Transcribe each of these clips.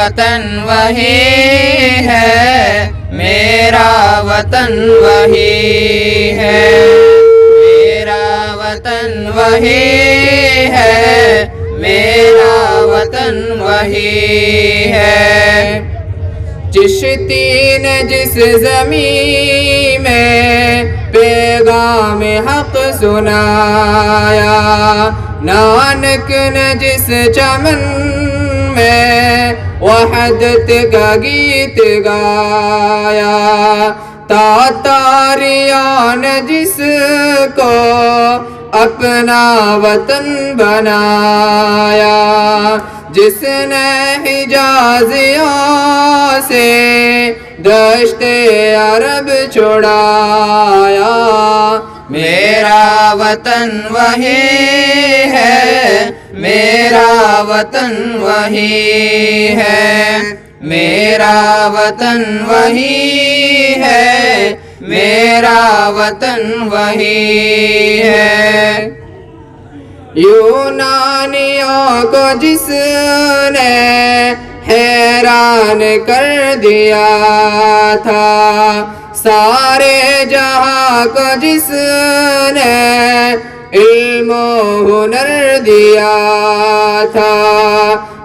وطن وہی ہے، میرا وطن وہی ہے، میرا وطن وہی ہے، میرا وطن وہی ہے۔ چشتی نے جس زمین میں پیغام حق سنایا، نانک نے جس چمن میں وحدت کا گیت گایا، تاتاریاں نے جس کو اپنا وطن بنایا، جس نے حجازیوں سے دشت عرب چھڑایا، میرا وطن وہی ہے، میرا وطن وہی ہے، میرا وطن وہی ہے، میرا وطن وہی ہے۔ یونانیوں کو جس نے حیران کر دیا تھا، سارے جہاں کو جس نے علم و ہنر دیا تھا،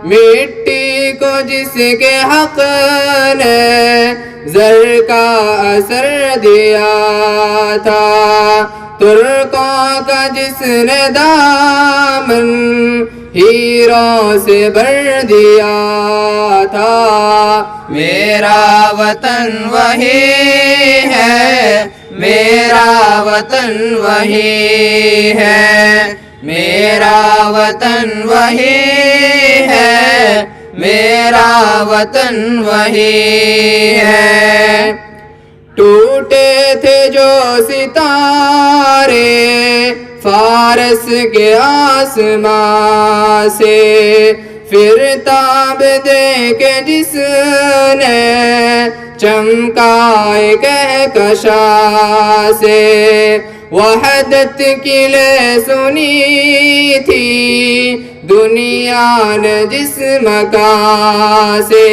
مٹی کو جس کے حق نے زر کا اثر دیا تھا، ترکوں کا جس نے دامن ہیروں سے بھر دیا تھا، میرا وطن وہی ہے، میرا وطن وہی ہے، میرا وطن وہی ہے، میرا وطن وہی ہے۔ ٹوٹے تھے جو ستارے فارس کے آسمان سے، پھر تاب دے کے جس نے چمکائے کہکشاں سے، وحدت کی لے سنی تھی دنیا نے جس مکان سے،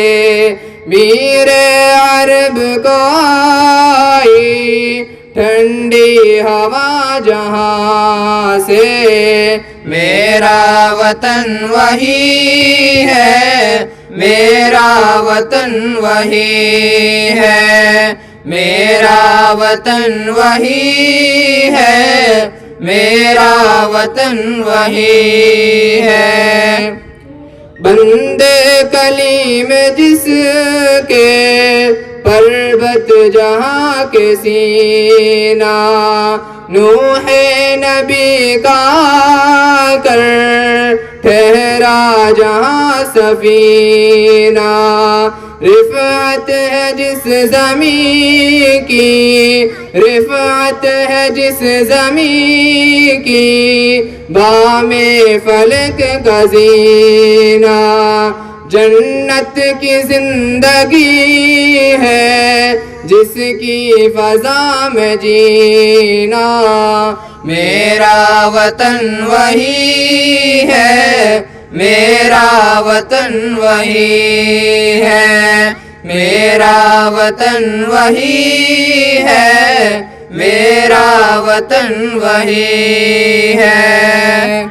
میر عرب کو آئی ٹھنڈی ہوا جہاں سے، میرا وطن وہی ہے، میرا وطن وہی ہے، میرا وطن وہی ہے، میرا وطن وہی ہے۔ بندے کلیم جس کے پربت جہاں کے سینہ، نوح نبی کا کر ٹھہرا جہاں سفینہ، رفعت ہے جس زمین کی، رفعت ہے جس زمین کی، بام فلک کا زینہ، جنت کی زندگی ہے جس کی فضا میں جینا، میرا وطن وہی ہے، میرا وطن وہی ہے، میرا وطن وہی ہے، میرا وطن وہی ہے۔